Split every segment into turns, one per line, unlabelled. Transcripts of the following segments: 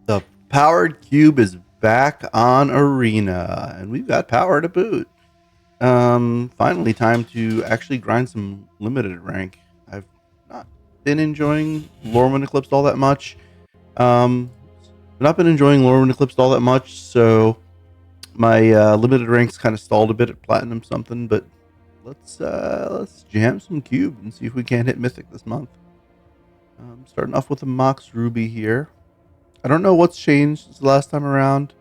The powered cube is back on Arena, and we've got power to boot. Finally, time to actually grind some limited rank. I've not been enjoying Lorwyn Eclipsed all that much. Not been enjoying Lorwyn Eclipsed all that much, so my limited ranks kind of stalled a bit at Platinum something. But let's jam some cube and see if we can't hit Mythic this month. Starting off with a Mox Ruby here. I don't know what's changed since the last time around.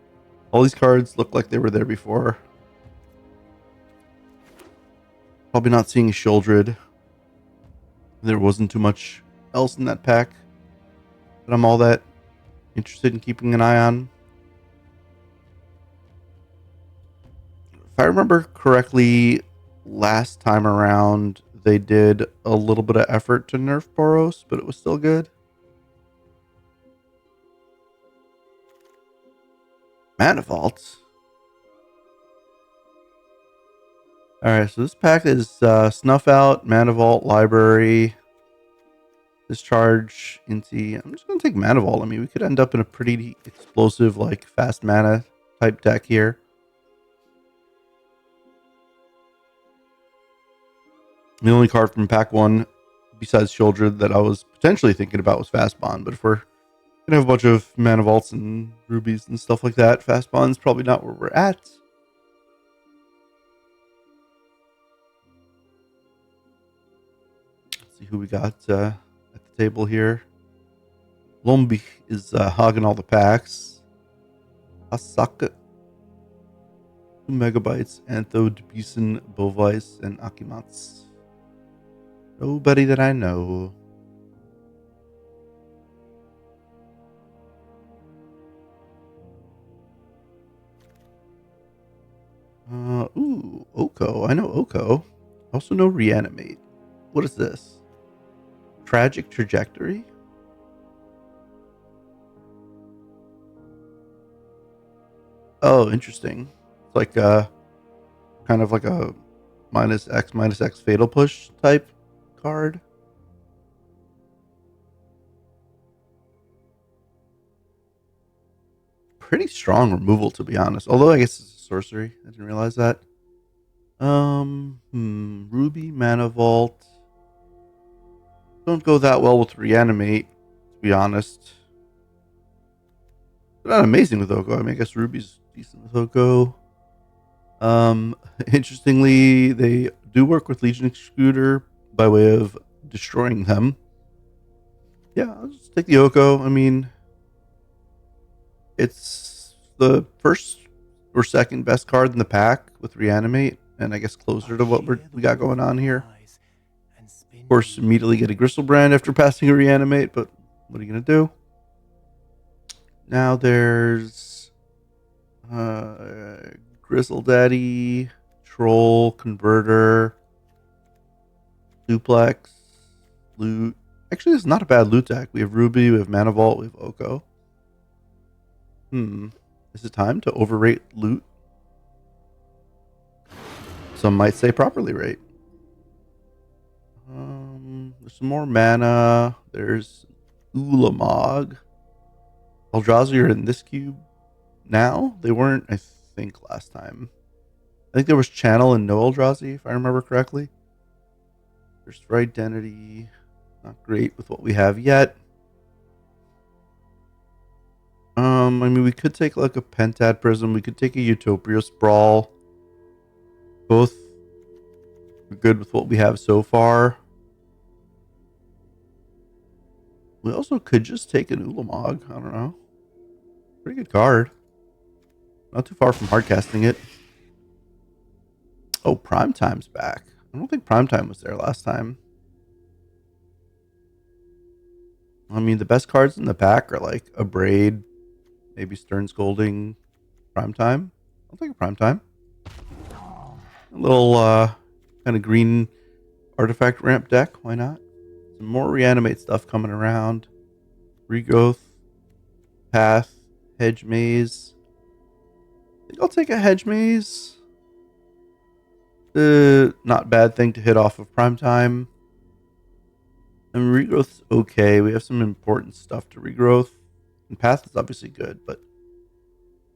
All these cards look like they were there before. Probably not seeing Shieldred. There wasn't too much else in that pack that I'm all that interested in keeping an eye on. If I remember correctly, last time around they did a little bit of effort to nerf Boros, but it was still good. Mana Vault. Alright, so this pack is Snuff Out, Mana Vault, Library, Discharge, Inti. I'm just going to take Mana Vault. I mean, we could end up in a pretty explosive, like, fast mana type deck here. The only card from pack 1, besides Shieldred, that I was potentially thinking about was Fast Bond, but if we're gonna have a bunch of Mana Vaults and Rubies and stuff like that, Fast Bond's probably not where we're at. Let's see who we got at the table here. Lombi is hogging all the packs. Asaka, 2 Megabytes, Antho, Debison, Bovice, and Akimats. Nobody that I know. Ooh, Oko. I know Oko. I also know Reanimate. What is this? Tragic Trajectory? Oh, interesting. It's like kind of like a -X Fatal Push type card. Pretty strong removal, to be honest. Although I guess it's a sorcery. I didn't realize that. Ruby, Mana Vault. Don't go that well with Reanimate, to be honest. They're not amazing with Oko. I mean, I guess Ruby's decent with Oko. Interestingly, they do work with Legion Excluder by way of destroying them. Yeah, I'll just take the Oko. I mean, it's the first or second best card in the pack with Reanimate, and I guess closer to what we got going on here. Of course, immediately get a Gristlebrand after passing a Reanimate, but what are you going to do? Now there's Grizzle Daddy, Troll, Converter, Duplex, Loot. Actually, it's not a bad loot deck. We have Ruby, we have Mana Vault, we have Oko. Is it time to overrate loot? Some might say properly rate. There's some more mana. There's Ulamog. Eldrazi are in this cube now. They weren't, I think, last time. I think there was Channel and no Eldrazi, if I remember correctly. There's Identity. Not great with what we have yet. I mean, we could take like a Pentad Prism. We could take a Utopia Sprawl. Both are good with what we have so far. We also could just take an Ulamog. I don't know. Pretty good card. Not too far from hardcasting it. Oh, Primetime's back. I don't think Primetime was there last time. I mean, the best cards in the pack are like a Braid, maybe Stern Scolding, Primetime. I'll take a Primetime. A little kind of green artifact ramp deck. Why not? Some more Reanimate stuff coming around. Regrowth, Path, Hedge Maze. I think I'll take a Hedge Maze. Not bad thing to hit off of Primetime. And regrowth's okay. We have some important stuff to regrowth. And Path is obviously good, but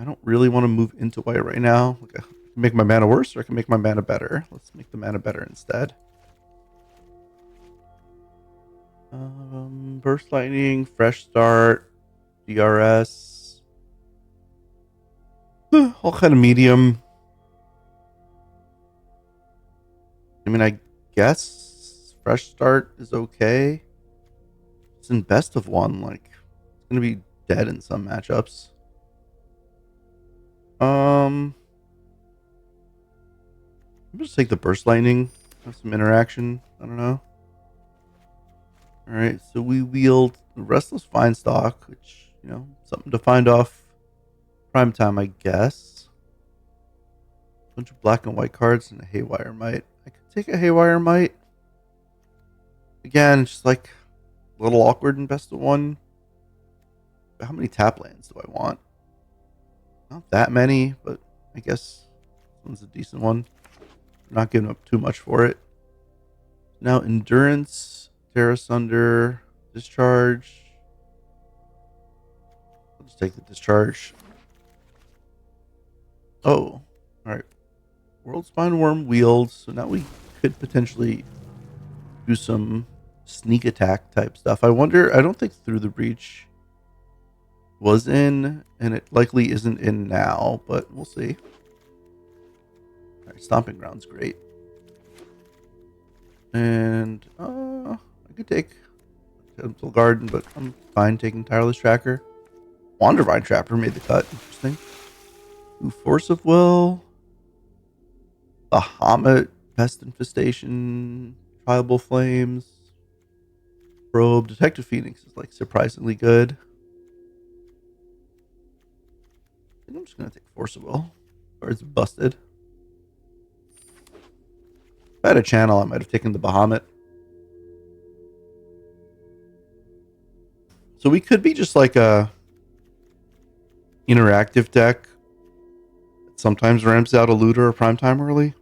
I don't really want to move into white right now. Like, I can make my mana worse, or I can make my mana better. Let's make the mana better instead. Burst Lightning, Fresh Start, DRS. All kind of medium. I mean, I guess Fresh Start is okay. It's in best of one. Like, it's going to be dead in some matchups. I'm just take the Burst Lightning. Have some interaction. I don't know. Alright, so we wield the Restless Vinestock, which, you know, something to find off prime time, I guess. Bunch of black and white cards and a Haywire Might. I could take a Haywire Might. Again, it's just like a little awkward in best of one. But how many tap lands do I want? Not that many, but I guess this one's a decent one. I'm not giving up too much for it. Now, Endurance, Terra Sunder, Discharge. I'll just take the Discharge. Oh, alright. Worldspine Wurm wield. So now we could potentially do some sneak attack type stuff. I wonder, I don't think Through the Breach was in, and it likely isn't in now, but we'll see. Alright, Stomping Ground's great. And I could take Temple Garden, but I'm fine taking Tireless Tracker. Wandervine Trapper made the cut. Interesting. Ooh, Force of Will. Bahamut, Pest Infestation, Tribal Flames, Probe, Detective Phoenix is like surprisingly good. I think I'm just gonna take Force of Will. Or it's busted. If I had a channel, I might have taken the Bahamut. So we could be just like a interactive deck that sometimes ramps out a looter or primetime early.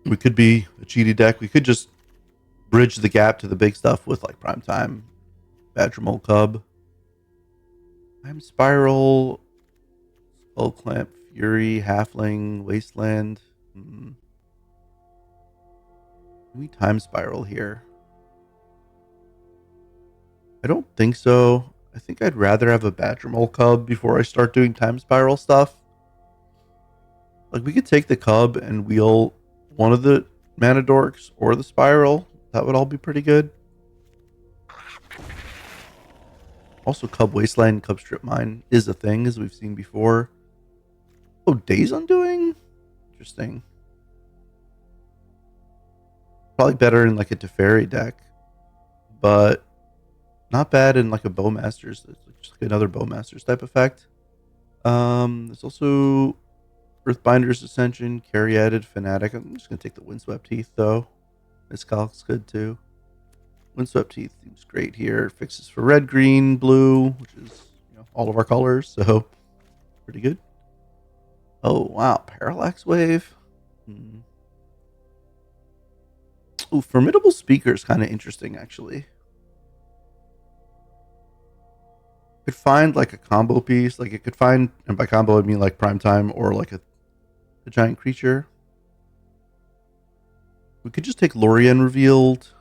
We could be a cheaty deck. We could just bridge the gap to the big stuff with like primetime, Badgermole Cub, Time Spiral, Skull Clamp, Fury, Halfling, Wasteland. We Time Spiral here. I don't think so. I think I'd rather have a Badgermole Cub before I start doing Time Spiral stuff. Like, we could take the Cub and wheel one of the Mana Dorks or the Spiral. That would all be pretty good. Also, Cub Wasteland, Cub Strip Mine is a thing, as we've seen before. Oh, Days Undoing? Interesting. Probably better in like a Teferi deck, but not bad in like a Bowmasters. It's just like another Bowmasters type effect. There's also Earthbinder's Ascension, Caryatid, Fanatic. I'm just gonna take the Windswept Heath though. Miscalc's good too. Windswept Heath seems great here. Fixes for red, green, blue, which is, you know, all of our colors, so pretty good. Oh wow, Parallax Wave. Ooh, Formidable Speaker is kind of interesting actually. Could find like a combo piece, like it could find, and by combo I mean like primetime or like a giant creature. We could just take Lorien Revealed.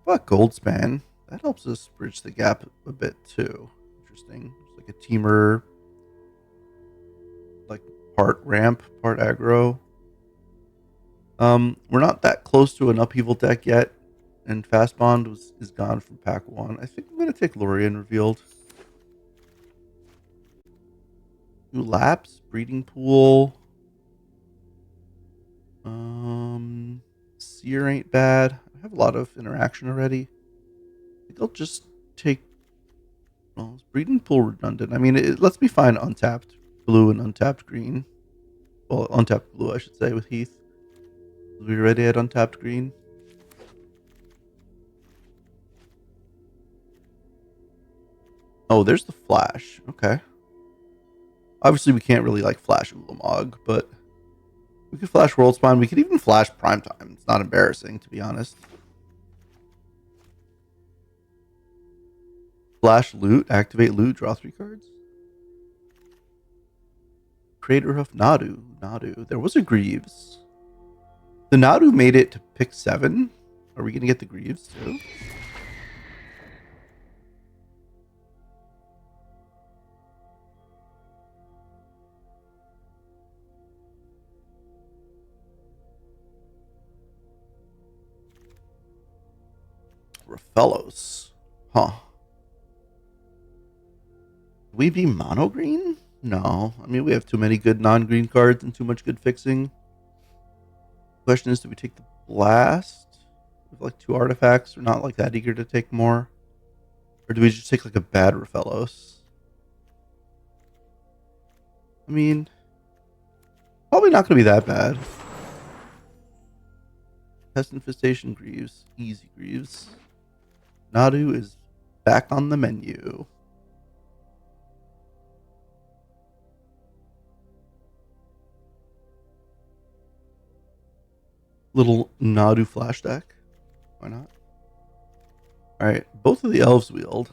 But Goldspan, that helps us bridge the gap a bit too. Interesting. It's like a teamer, like part ramp, part aggro. We're not that close to an Upheaval deck yet, and Fast Bond is gone from pack 1. I think I'm going to take Lorien Revealed. New Lapse, Breeding Pool. Seer ain't bad. I have a lot of interaction already. I think I'll just take... Well, is Breeding Pool redundant? I mean, it lets me find untapped blue and untapped green. Well, untapped blue, I should say, with Heath. Are we ready at untapped green? Oh, there's the Flash. Okay. Obviously, we can't really, like, flash Ulamog, but we could flash Worldspine. We could even flash Primetime. It's not embarrassing, to be honest. Flash loot, activate loot, draw 3 cards. Creator of Nadu. There was a Greaves. The Nadu made it to pick 7. Are we going to get the Greaves too? Rafellos. Huh. We be mono green? No. I mean, we have too many good non-green cards and too much good fixing. Question is, do we take the blast? We have like 2 artifacts. We're not like that eager to take more. Or do we just take like a bad Rafellos? I mean, probably not going to be that bad. Pest Infestation Greaves. Easy Greaves. Nadu is back on the menu. Little Nadu flash deck. Why not? Alright, both of the elves wheeled,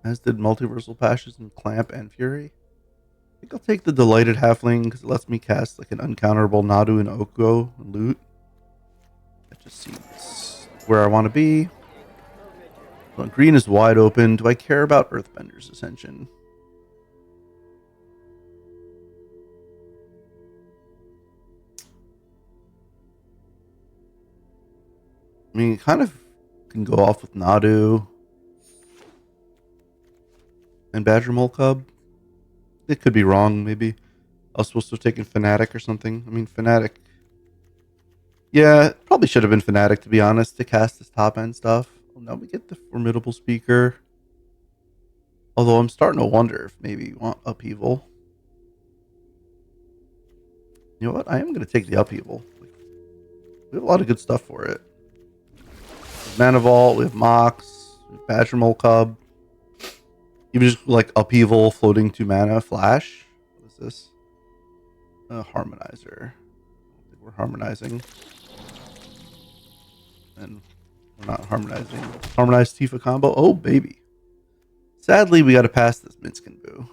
as did Multiversal Pashes and Clamp and Fury. I think I'll take the Delighted Halfling because it lets me cast like an uncounterable Nadu and Oko and loot. That just seems where I want to be. Well, green is wide open. Do I care about Earthbender's Ascension? I mean, kind of can go off with Nadu and Badger Mole Cub. It could be wrong, maybe. I was supposed to have taken Fnatic or something. I mean, Fnatic. Yeah, probably should have been Fnatic, to be honest, to cast this top end stuff. Well, now we get the Formidable Speaker. Although I'm starting to wonder if maybe you want Upheaval. You know what? I am going to take the Upheaval. We have a lot of good stuff for it. Mana Vault, we have Mox, we have Badger Mole Cub. Even just like Upheaval, floating 2 mana, Flash. What is this? Harmonizer. I think we're harmonizing. And we're not harmonizing. Harmonized Tifa combo. Oh, baby. Sadly, we got to pass this Minskin Boo.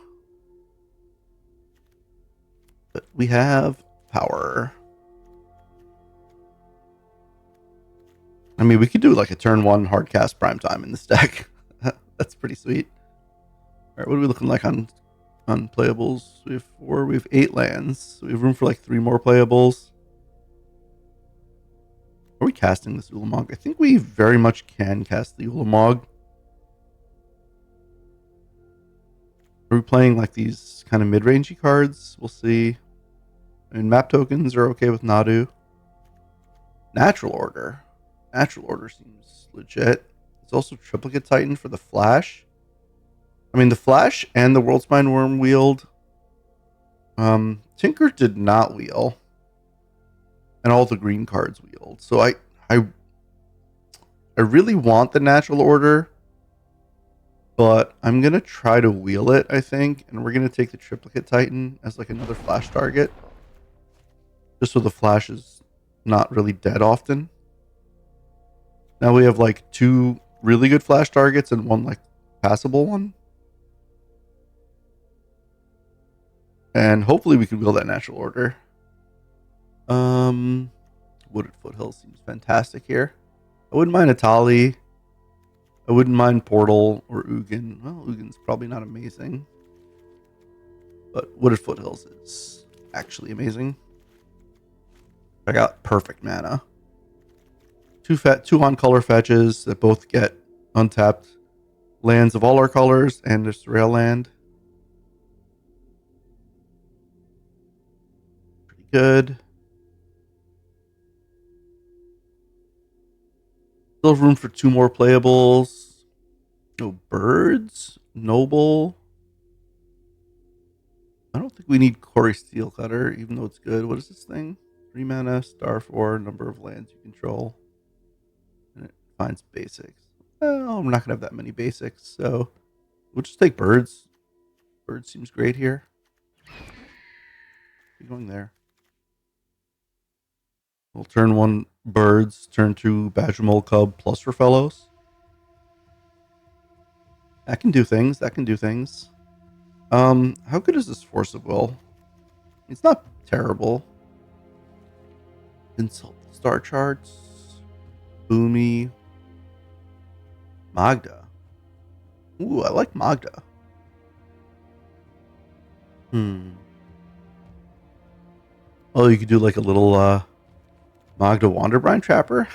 But we have power. I mean, we could do like a turn 1 hardcast primetime in this deck. That's pretty sweet. All right, what are we looking like on playables? We have 4. We have 8 lands. So we have room for like 3 more playables. Are we casting this Ulamog? I think we very much can cast the Ulamog. Are we playing like these kind of mid-rangey cards? We'll see. I mean, map tokens are okay with Nadu. Natural Order. Natural Order seems legit. It's also Triplicate Titan for the Flash. I mean, the Flash and the Worldspine Wurm wheeled. Tinker did not wheel. And all the green cards wheeled. So I really want the Natural Order. But I'm going to try to wheel it, I think. And we're going to take the Triplicate Titan as like another Flash target. Just so the Flash is not really dead often. Now we have like 2 really good Flash targets and 1 like passable one. And hopefully we can wheel that Natural Order. Wooded Foothills seems fantastic here. I wouldn't mind Atali. I wouldn't mind Portal or Ugin. Well, Ugin's probably not amazing. But Wooded Foothills is actually amazing. I got perfect mana. 2 on color fetches that both get untapped lands of all our colors and this rail land. Pretty good. Still have room for 2 more playables. No birds. Noble. I don't think we need Corey Steelcutter, even though it's good. What is this thing? 3 mana, star 4, number of lands you control. And it finds basics. Well, we're not going to have that many basics, so we'll just take birds. Bird seems great here. Keep going there. We'll turn 1 birds, turn 2 Badger Mole Cub plus Rafellos. That can do things. That can do things. How good is this Force of Will? It's not terrible. Insult the star charts. Boomy. Magda. Ooh, I like Magda. Oh, you could do like a little Magda Wanderbrine Trapper.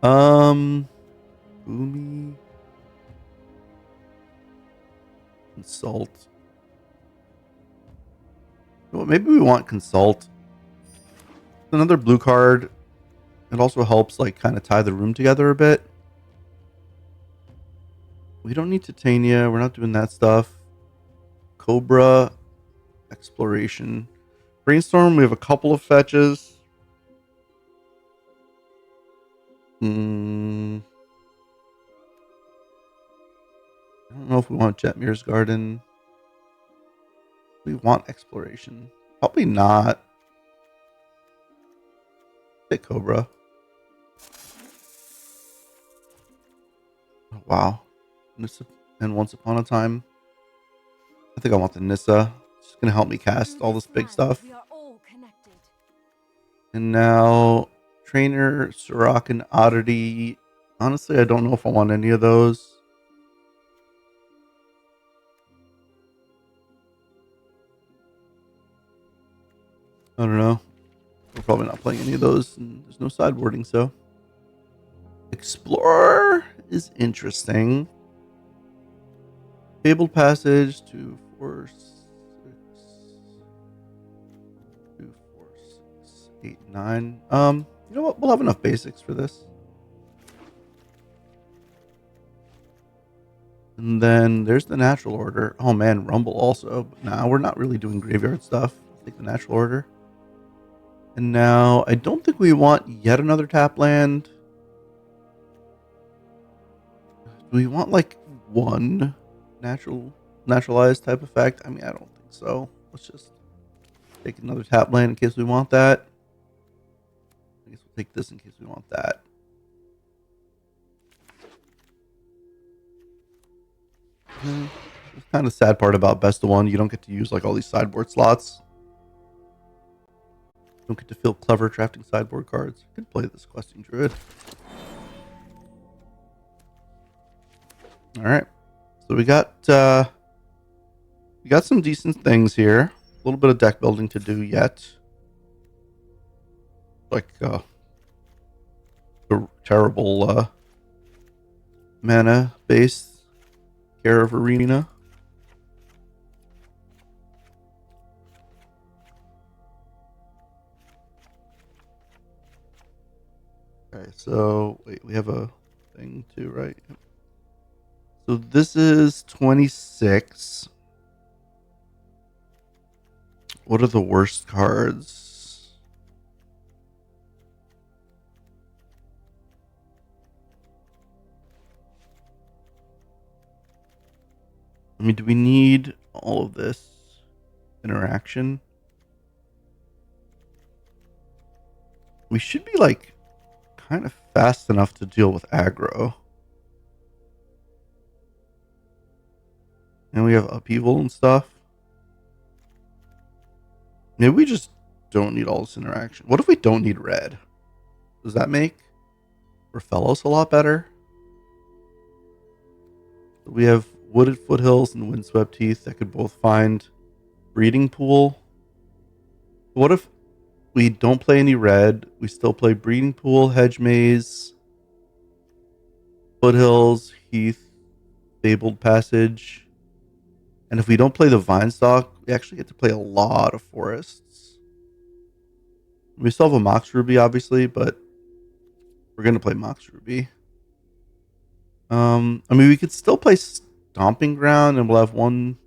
Boomy. Consult. Well, maybe we want Consult. Another blue card. It also helps like kind of tie the room together a bit. We don't need Titania. We're not doing that stuff. Cobra. Exploration. Brainstorm. We have a couple of fetches. I don't know if we want Jetmir's Garden. We want Exploration. Probably not. Take Cobra. Oh, wow. Nissa and Once Upon a Time. I think I want the Nissa. It's going to help me cast all this big stuff. And now Trainer, Sirach, and Oddity. Honestly, I don't know if I want any of those. I don't know. We're probably not playing any of those. And there's no sideboarding, so. Explorer is interesting. Fabled Passage, 2, 4, 6. 2, 4, 6, 8, 9. You know what? We'll have enough basics for this. And then there's the natural order. Oh man, Rumble also. But now we're not really doing graveyard stuff. I'll take the natural order. And now I don't think we want yet another tap land. Do we want like one naturalized type effect? I mean, I don't think so. Let's just take another tap land in case we want that. I guess we'll take this in case we want that. It's kind of sad part about best of one. You don't get to use like all these sideboard slots. You don't get to feel clever drafting sideboard cards. I could play this Questing Druid. All right. So we got some decent things here. A little bit of deck building to do yet. Like the terrible mana based Care of Arena. Okay, so wait, we have a thing too, right? So this is 26. What are the worst cards? I mean, do we need all of this interaction? We should be like kind of fast enough to deal with aggro. And we have Upheaval and stuff. Maybe we just don't need all this interaction. What if we don't need red? Does that make Raphelos a lot better? We have Wooded Foothills and Windswept Heath that could both find Breeding Pool. What if we don't play any red? We still play Breeding Pool, Hedge Maze, Foothills, Heath, Fabled Passage. And if we don't play the Vinestalk, we actually get to play a lot of forests. We still have a Mox Ruby, obviously, but we're going to play Mox Ruby. I mean, we could still play Stomping Ground, and we'll have 1,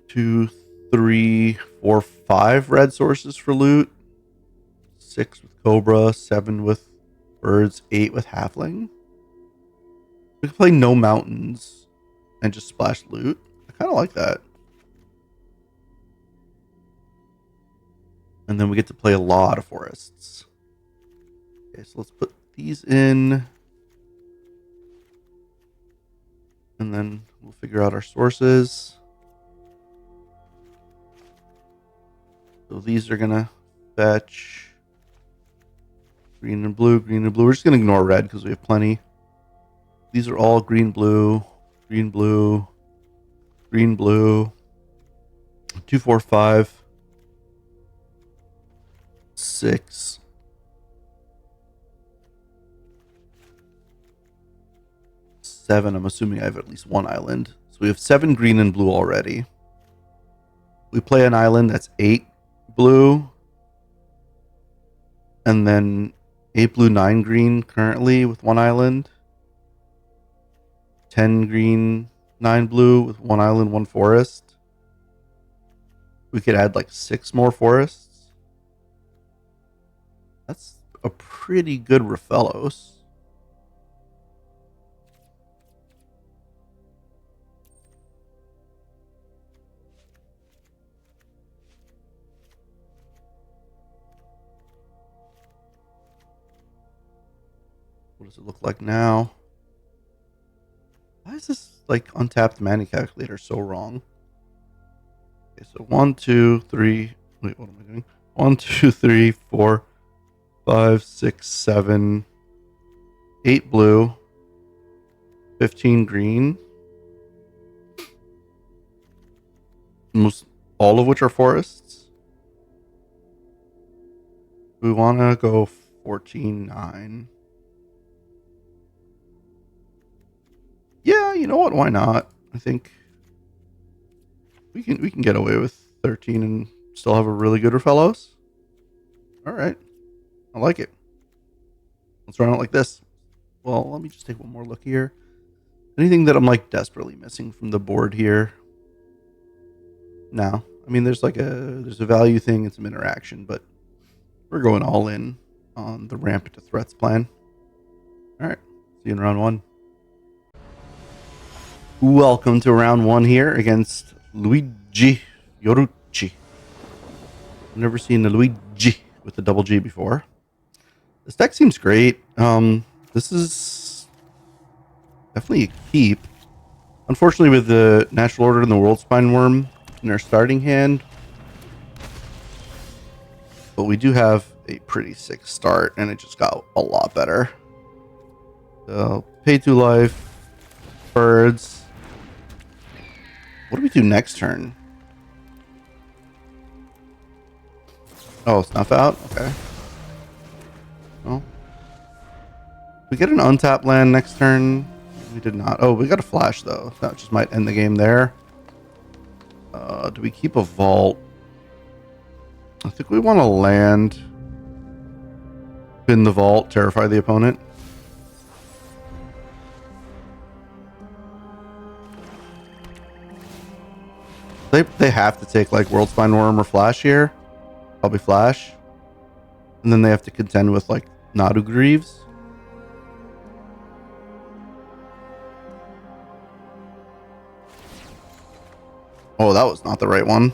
2, 3, 4, 5 red sources for loot. 6 with Cobra, 7 with Birds, 8 with Halfling. We could play No Mountains and just splash loot. I kind of like that. And then we get to play a lot of forests. Okay, so let's put these in. And then we'll figure out our sources. So these are gonna fetch green and blue, green and blue. We're just gonna ignore red because we have plenty. These are all green, blue, green, blue, green, blue. 2, 4, 5, 6. 7. I'm assuming I have at least one island. So we have 7 green and blue already. We play an island that's 8 blue. And then 8 blue, 9 green currently with one island. 10 green, 9 blue with one island, one forest. We could add like 6 more forests. That's a pretty good Rafellos. What does it look like now? Why is this like untapped mana calculator so wrong? Okay, so 1, 2, 3. Wait, what am I doing? 1, 2, 3, 4, 5, 6, 7, 8 blue, 15 green. Most all of which are forests. We want to go 14, 9. Yeah, you know what? Why not? I think we can get away with 13 and still have a really good Rafellos. All right, I like it. Let's run it like this. Well, let me just take one more look here. Anything that I'm like desperately missing from the board here? No. I mean, there's a value thing and some interaction, but we're going all in on the ramp to threats plan. All right, see you in round 1. Welcome to round 1 here against Luigi Yoruchi. I've never seen a Luigi with a double G before. This deck seems great. This is definitely a keep. Unfortunately, with the Natural Order and the Worldspine Wurm in our starting hand, but we do have a pretty sick start, and it just got a lot better. So, pay 2 life, birds. What do we do next turn? Oh, snuff out? Okay. Well, we get an untapped land next turn. We did not. Oh, we got a flash, though. That just might end the game there. Do we keep a vault? I think we want to land. Pin the vault, terrify the opponent. They have to take like Worldspine Wurm or Flash here. Probably Flash. And then they have to contend with like Nadu Greaves. Oh, that was not the right one.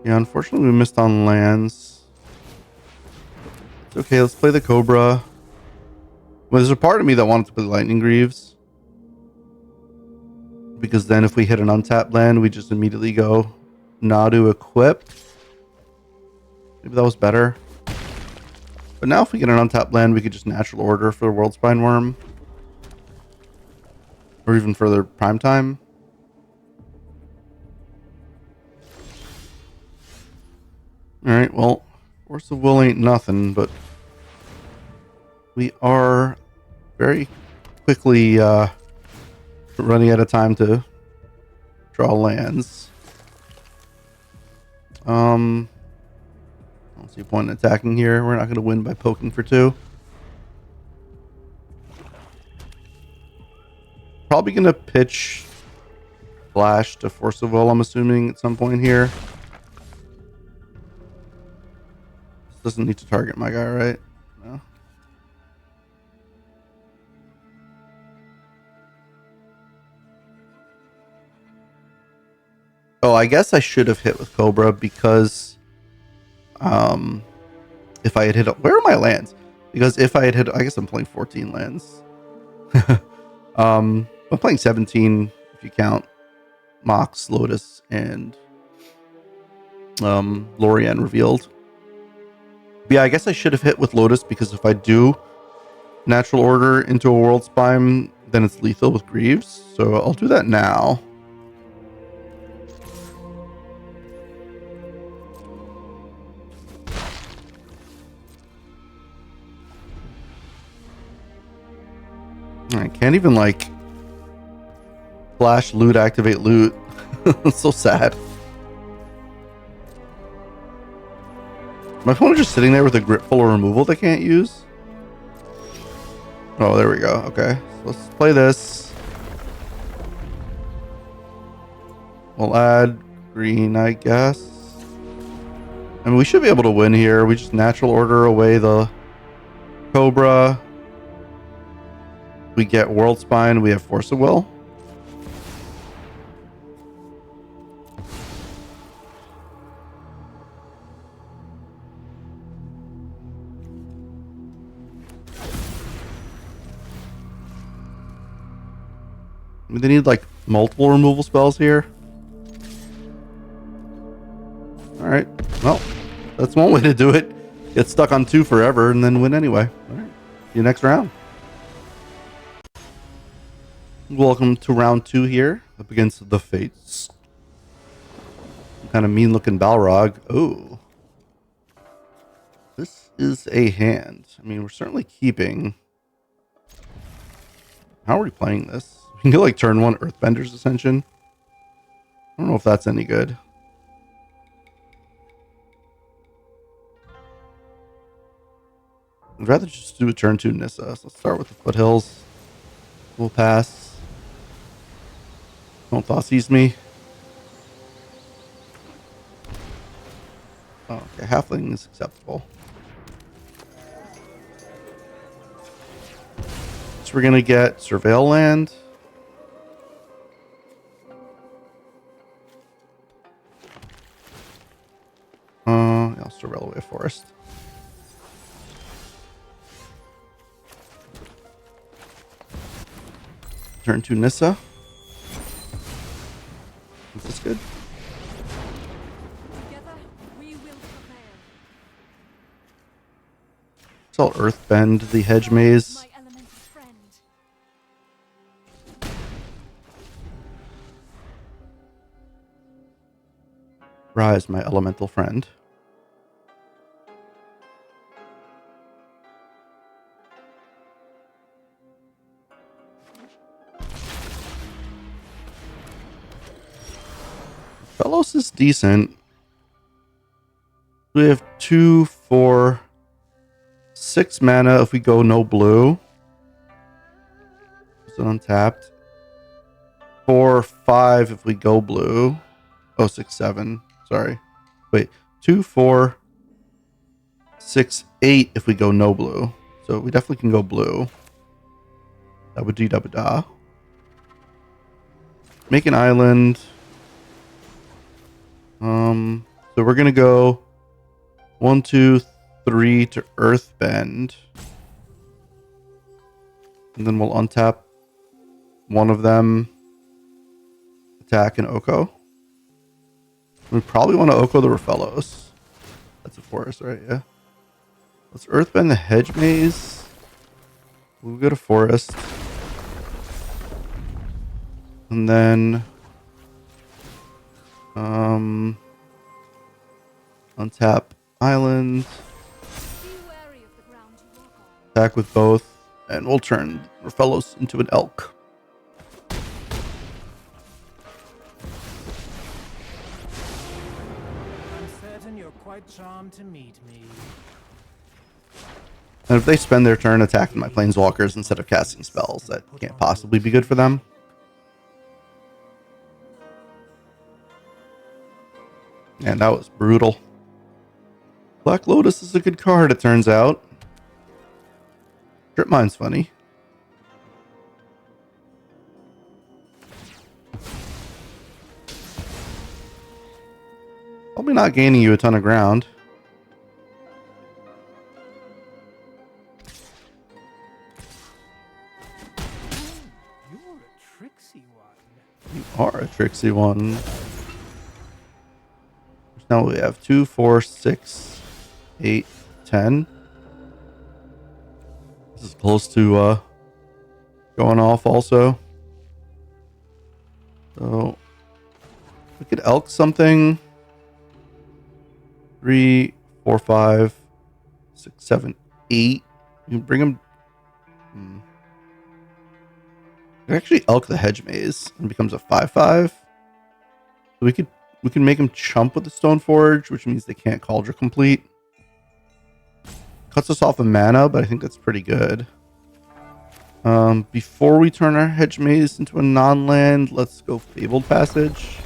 Yeah, unfortunately we missed on lands. It's okay, let's play the Cobra. Well, there's a part of me that wanted to play Lightning Greaves. Because then if we hit an untapped land, we just immediately go Nadu equipped. Maybe that was better. But now if we get an untapped land, we could just natural order for the Worldspine Wurm. Or even further prime time. Alright, well, Force of Will ain't nothing, but we are very quickly running out of time to draw lands. I don't see a point in attacking here. We're not going to win by poking for 2. Probably going to pitch Flash to Force of Will, I'm assuming, at some point here. This doesn't need to target my guy, right? No. Oh, I guess I should have hit with Cobra because if I had hit, where are my lands? Because if I had hit, I guess I'm playing 14 lands. I'm playing 17 if you count Mox, Lotus, and Lorien revealed. But yeah, I guess I should have hit with Lotus because if I do natural order into a Worldspine, then it's lethal with Greaves. So I'll do that now. I can't even like flash loot, activate loot. It's so sad. My opponent just sitting there with a grip full of removal they can't use. Oh, there we go. Okay, so let's play this. We'll add green, I guess. I mean, we should be able to win here. We just natural order away the Cobra. We get Worldspine. We have Force of Will. I mean, they need like multiple removal spells here. All right. Well, that's one way to do it. Get stuck on 2 forever and then win anyway. All right. See you next round. Welcome to round 2 here. Up against the Fates. Kind of mean looking Balrog. Oh. This is a hand. I mean, we're certainly keeping. How are we playing this? We can go like turn 1 Earthbender's Ascension. I don't know if that's any good. I'd rather just do a turn 2 Nissa. So let's start with the Foothills. We'll pass. Don't Thoughtseize me. Oh, okay, Halfling is acceptable. So we're gonna get Surveil Land. I'll Surveil away a forest. Turn 2 Nissa. Is this good? So I'll Earthbend the Hedge Maze. Rise, my elemental friend. Fellows is decent. We have 2, 4, 6 mana if we go no blue. It's untapped. 4, 5 if we go blue. Oh, 6, 7. Sorry. Wait. 2, 4, 6, 8 if we go no blue. So we definitely can go blue. That would do da da. Make an island. So we're gonna go 1, 2, 3 to Earthbend. And then we'll untap one of them. Attack and Oko. We probably want to Oko the Rafellos. That's a forest, right? Yeah. Let's Earthbend the Hedge Maze. We'll go to forest. And then untap island. Attack with both. And we'll turn Rafellos into an elk.
Charmed to meet me.
And if they spend their turn attacking my planeswalkers instead of casting spells, that can't possibly be good for them. And that was brutal. Black Lotus is a good card, it turns out. Strip Mine's funny. Probably not gaining you a ton of ground.
You're a tricksy one.
You are a tricksy one. Now we have 2, 4, 6, 8, 10. This is close to going off also. So we could elk something. 3, 4, 5, 6, 7, 8. You can bring him. You can actually elk the hedge maze and it becomes a 5/5. So we can make him chump with the Stone Forge, which means they can't Cauldron complete. Cuts us off of mana, but I think that's pretty good. Before we turn our hedge maze into a non-land, let's go Fabled Passage.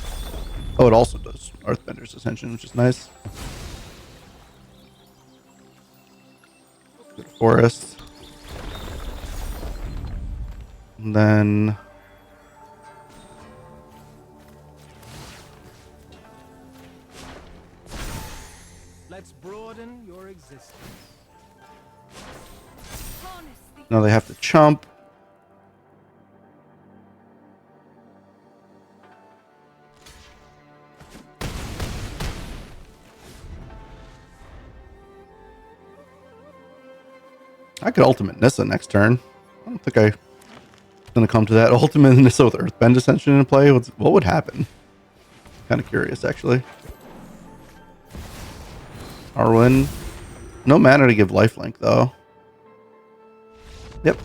Oh, it also does Earthbender's Ascension, which is nice. Good forest. And then
Let's broaden your existence.
now they have to chump. I could ultimate Nissa next turn. I don't think I'm gonna come to that. Ultimate Nissa with Earthbend Ascension in play. What would happen? Kind of curious, actually. Arwen. No mana to give lifelink, though. Yep.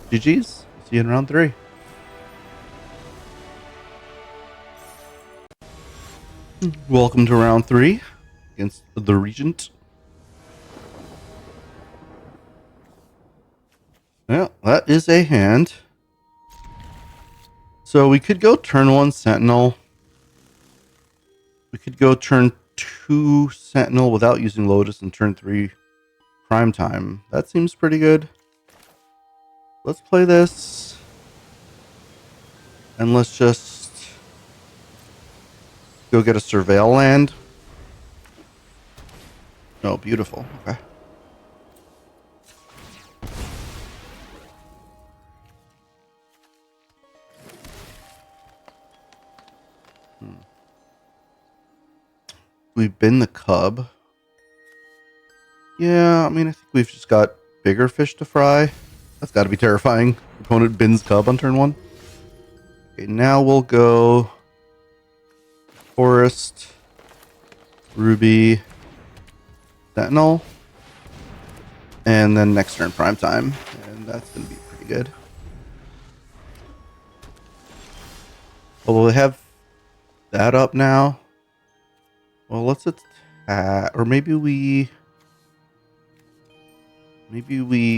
GG's. See you in round 3. Welcome to round 3 against the Regent. Well, that is a hand. So we could go turn 1 Sentinel. We could go turn 2 Sentinel without using Lotus and turn 3 Prime Time. That seems pretty good. Let's play this. And let's just go get a Surveil land. Oh, beautiful. Okay. We've been the cub. Yeah, I mean, I think we've just got bigger fish to fry. That's got to be terrifying. Opponent bins cub on turn 1. Okay, now we'll go Forest, Ruby, Sentinel, and then next turn Prime Time. And that's going to be pretty good. Well, we have that up now. Well, let's attack, or maybe we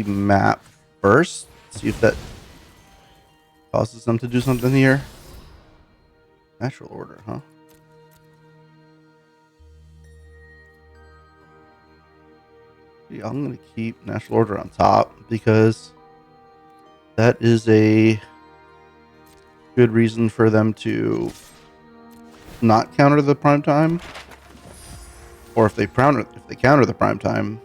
map first. See if that causes them to do something here. Natural order, huh? Yeah, I'm gonna keep natural order on top because that is a good reason for them to not counter the prime time. Or if they counter the prime time,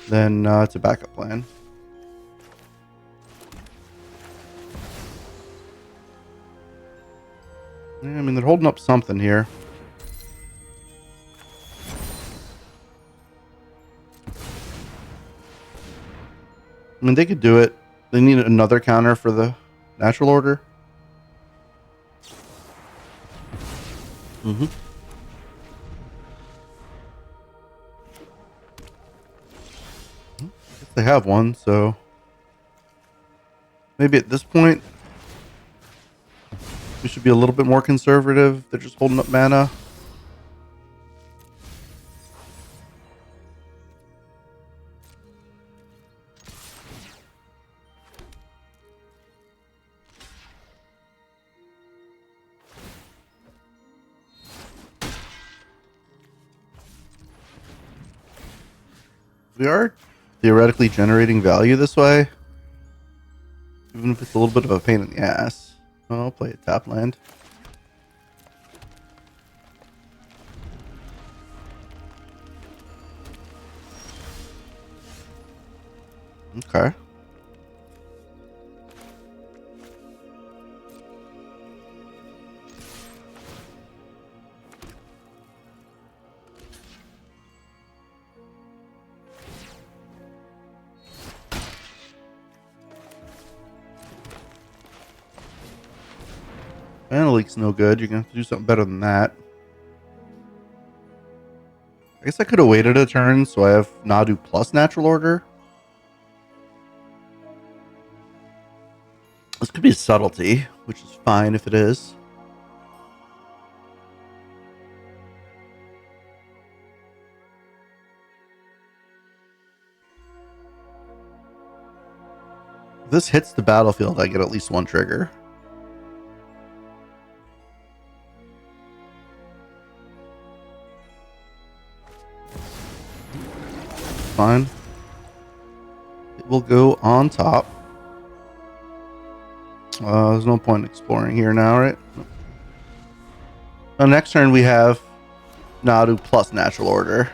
then it's a backup plan. Yeah, I mean, they're holding up something here. I mean, they could do it. They need another counter for the natural order. Mm-hmm. I guess they have one, so maybe at this point we should be a little bit more conservative. They're just holding up mana. We are theoretically generating value this way, even if it's a little bit of a pain in the ass. Oh, I'll play a tap land. Okay. Mana leak's no good. You're gonna have to do something better than that. I guess I could have waited a turn, so I have Nadu plus natural order. This could be a subtlety, which is fine if it is. If this hits the battlefield, I get at least one trigger. Fine. It will go on top. There's no point in exploring here now, right? Next turn we have Nadu plus natural order.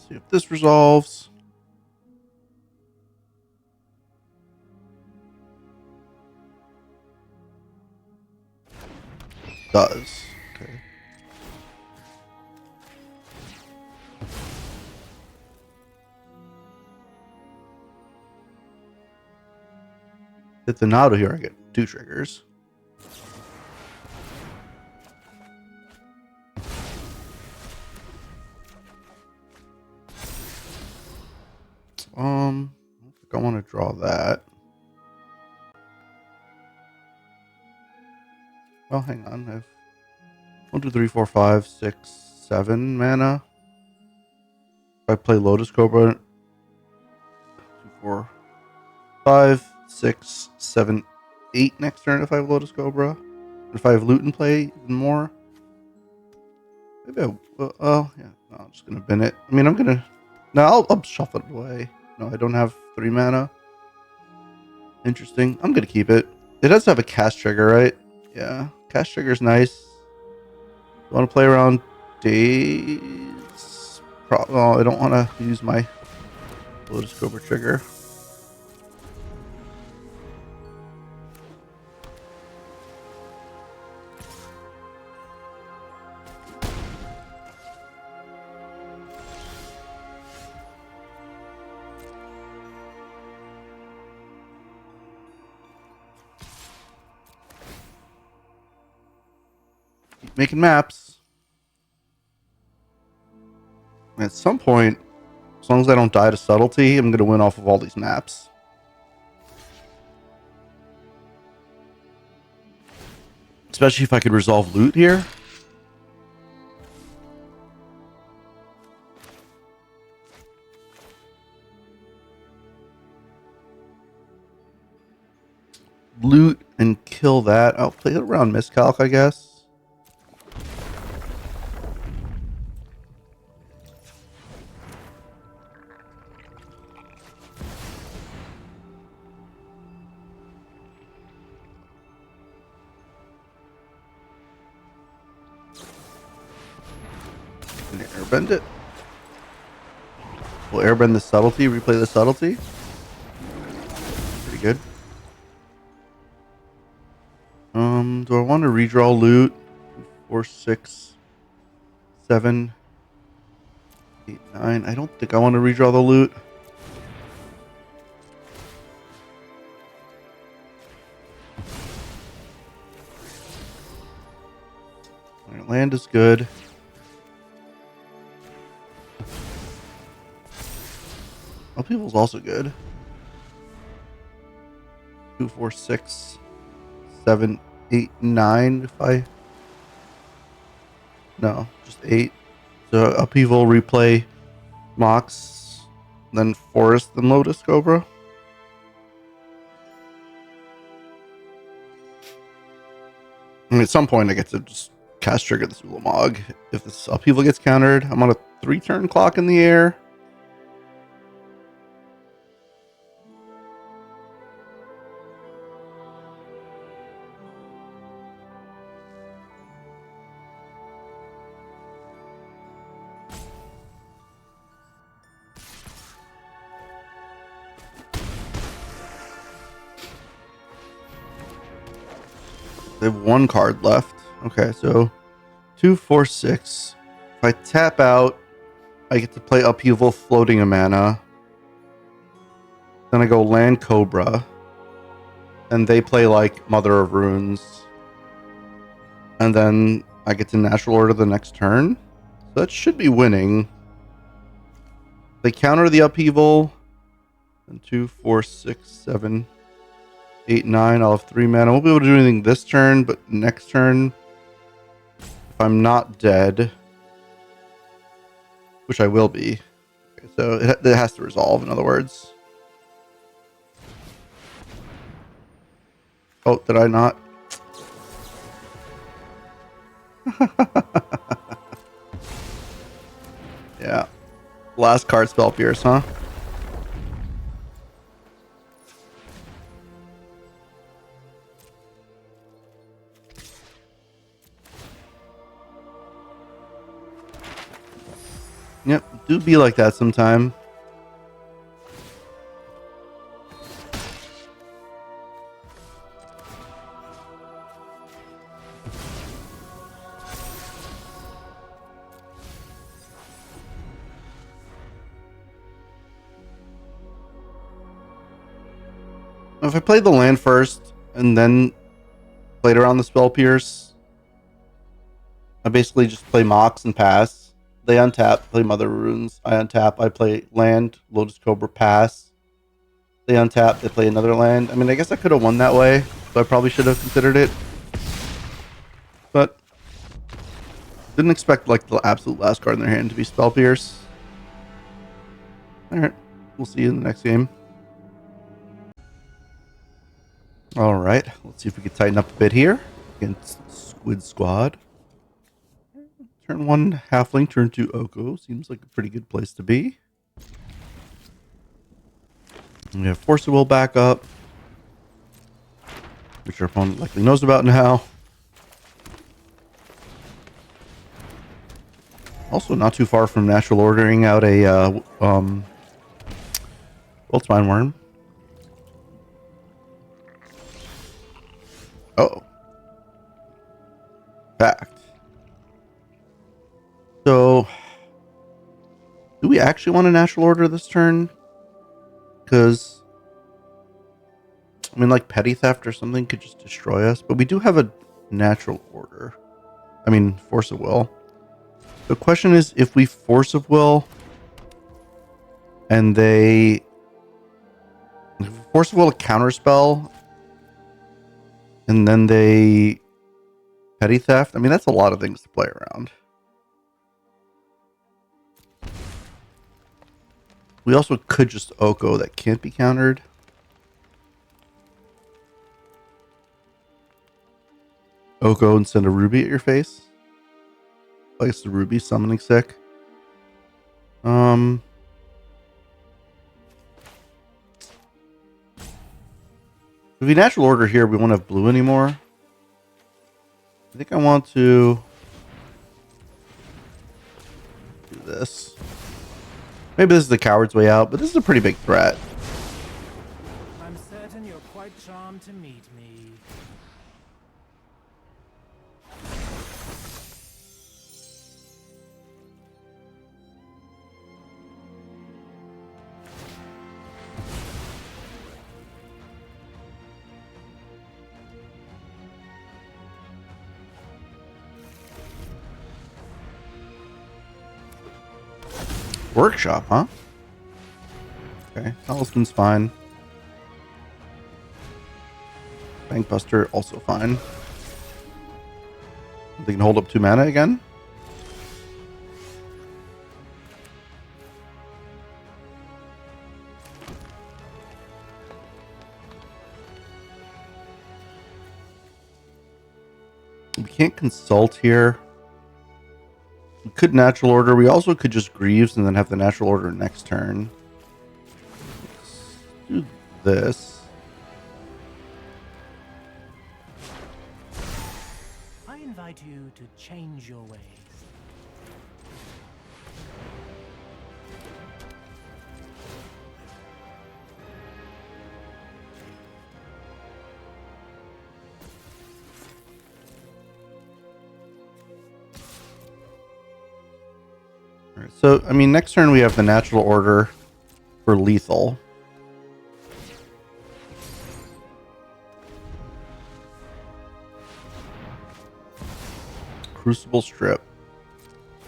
See if this resolves. Does. Okay. Hit the Nadu here, I get 2 triggers. I don't think I want to draw that. Oh, hang on. I have 1, 2, 3, 4, 5, 6, 7 mana. If I play Lotus Cobra, 2, 4, 5, 6, 7, 8 next turn if I have Lotus Cobra. If I have Loot in play, even more. Maybe oh, yeah. No, I'm just going to bin it. I mean, I'm going to... No, I'll shuffle it away. No, I don't have 3 mana. Interesting. I'm going to keep it. It does have a cast trigger, right? Yeah. Cast trigger's nice. Want to play around days? I don't want to use my Lotus Cobra trigger. Keep making maps. At some point, as long as I don't die to subtlety, I'm going to win off of all these maps. Especially if I could resolve loot here. Loot and kill that. I'll play it around Miscalc, I guess. Airbend it. We'll airbend the subtlety, replay the subtlety. Pretty good. Do I want to redraw loot? 4, 6, 7, 8, 9. I don't think I want to redraw the loot. Alright, land is good. Upheaval's also good. 2, 4, 6, 7, 8, 9. If I... No, just 8. So Upheaval, Replay, Mox, then Forest, then Lotus Cobra. I mean, at some point I get to just cast trigger this Ulamog. If this Upheaval gets countered, I'm on a 3-turn clock in the air. They have 1 card left. Okay, so 2, 4, 6. If I tap out, I get to play Upheaval, floating a mana. Then I go land Cobra. And they play like Mother of Runes. And then I get to natural order the next turn. So that should be winning. They counter the Upheaval. And 2, 4, 6, 7, 8, 9. I'll have 3 mana. I won't be able to do anything this turn, but next turn, if I'm not dead, which I will be. Okay, so it has to resolve, in other words. Oh, did I not? Yeah. Last card, Spell Pierce, huh? Yep, do be like that sometime. If I play the land first and then played around the Spell Pierce, I basically just play Mox and pass. They untap, play Mother Runes. I untap, I play land, Lotus Cobra, pass. They untap, they play another land. I mean, I guess I could have won that way, so I probably should have considered it. But didn't expect like the absolute last card in their hand to be Spell Pierce. Alright, we'll see you in the next game. Alright, let's see if we can tighten up a bit here against Squid Squad. Turn 1 Halfling, turn 2 Oko. Seems like a pretty good place to be. And we have Force of Will back up, which our opponent likely knows about now. Also not too far from natural ordering out a Worldspine Wurm. Oh. Fact. So, do we actually want a natural order this turn? Because, I mean, like Petty Theft or something could just destroy us. But we do have a natural order. I mean, Force of Will. The question is, if we Force of Will and they Force of Will a counterspell and then they Petty Theft, I mean, that's a lot of things to play around. We also could just Oko that can't be countered. Oko and send a Ruby at your face. I guess the Ruby summoning sick. If we natural order here, we won't have blue anymore. I think I want to do this. Maybe this is the coward's way out, but this is a pretty big threat.
I'm certain you're quite charmed to meet me.
Workshop, huh? Okay, Talisman's fine. Bankbuster also fine. They can hold up 2 mana again. We can't consult here. We could natural order. We also could just Greaves and then have the natural order next turn. Let's do this.
I invite you to change your ways.
All right, so, I mean, next turn we have the natural order for lethal. Crucible Strip.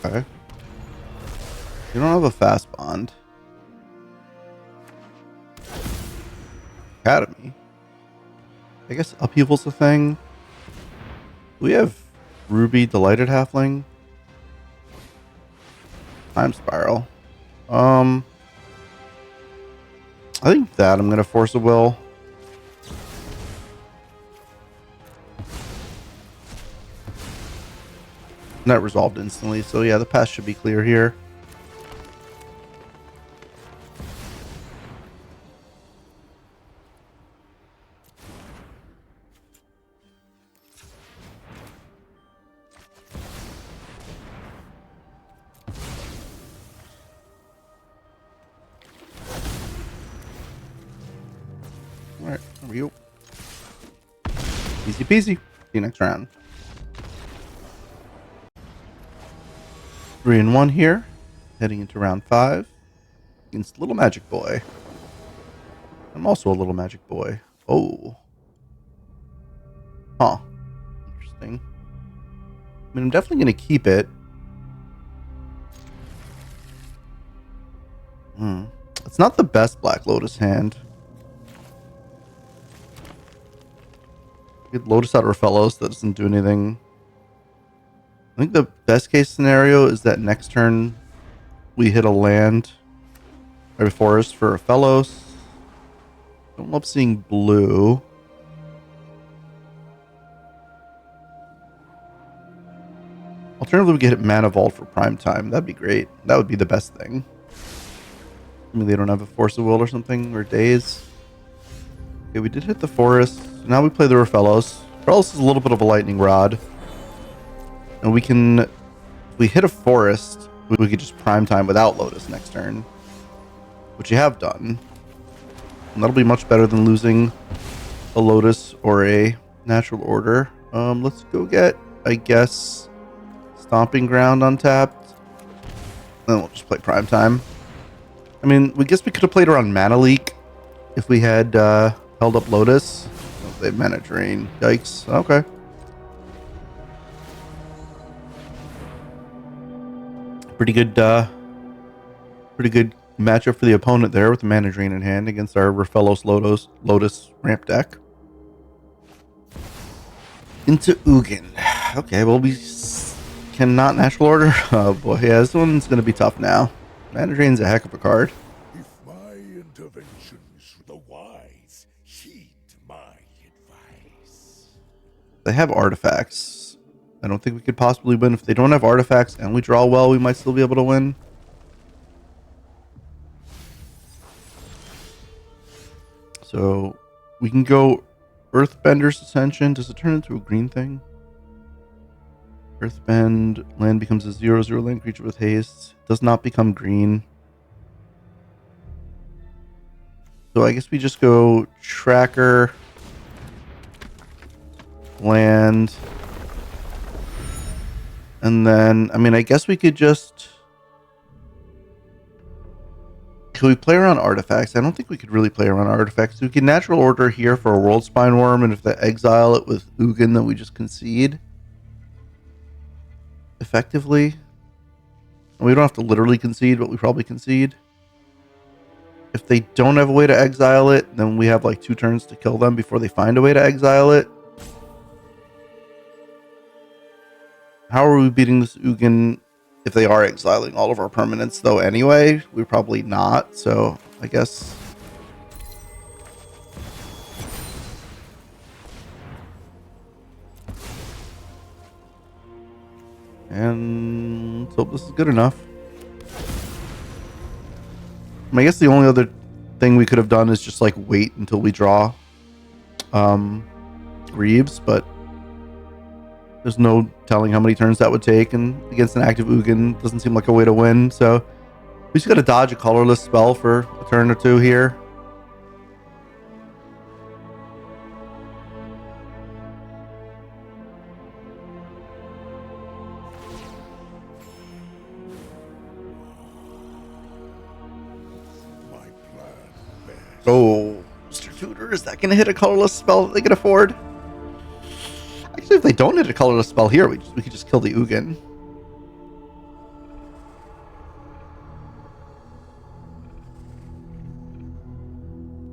Okay. You don't have a fast bond. Academy. I guess Upheaval's a thing. We have Ruby Delighted Halfling. Time Spiral. I think that I'm gonna force a will. That resolved instantly, so yeah, the path should be clear here. Alright, there we go. Easy peasy. See you next round. 3-1 here. Heading into round 5. Against Little Magic Boy. I'm also a Little Magic Boy. Oh. Huh. Interesting. I mean, I'm definitely going to keep it. It's not the best Black Lotus hand. Get Lotus out of Fellows, that doesn't do anything. I think the best case scenario is that next turn we hit a land or a forest for a Fellows. Don't love seeing blue. Alternatively, we get Mana Vault for prime time. That'd be great. That would be the best thing. I mean, they don't have a Force of Will or something, or Daze. Okay, we did hit the forest. Now we play the Refellos. Refellos is a little bit of a lightning rod. And we can, if we hit a forest, we could just prime time without Lotus next turn. Which you have done. And that'll be much better than losing a Lotus or a natural order. Let's go get, I guess, Stomping Ground untapped. Then we'll just play prime time. I mean, we guess we could have played around Mana Leak if we had held up Lotus. Oh, they have Mana Drain. Yikes. Okay. Pretty good matchup for the opponent there with the Mana Drain in hand against our Refellos Lotus ramp deck. Into Ugin. Okay, well, we cannot natural order. Oh boy, yeah, this one's going to be tough now. Mana Drain's a heck of a card.
If my interventions the wise, heed my advice.
They have artifacts. I don't think we could possibly win. If they don't have artifacts and we draw well, we might still be able to win. So we can go Earthbender's Ascension. Does it turn into a green thing? Earthbend, land becomes a 0/0 land creature with haste. Does not become green. So I guess we just go Tracker, land, and then, I mean, I guess we could just... Could we play around artifacts? I don't think we could really play around artifacts. We can natural order here for a Worldspine Wurm, and if they exile it with Ugin, then we just concede. Effectively. We don't have to literally concede, but we probably concede. If they don't have a way to exile it, then we have like 2 turns to kill them before they find a way to exile it. How are we beating this Ugin if they are exiling all of our permanents, though, anyway? We're probably not, so I guess... And let's hope this is good enough. I guess the only other thing we could have done is just like wait until we draw Greaves, but there's no telling how many turns that would take, and against an active Ugin doesn't seem like a way to win, so we just gotta dodge a colorless spell for a turn or two here.
My plan bears.
Oh, Mr. Tutor, is that gonna hit a colorless spell that they can afford? Actually, if they don't hit a colorless spell here, we could just kill the Ugin.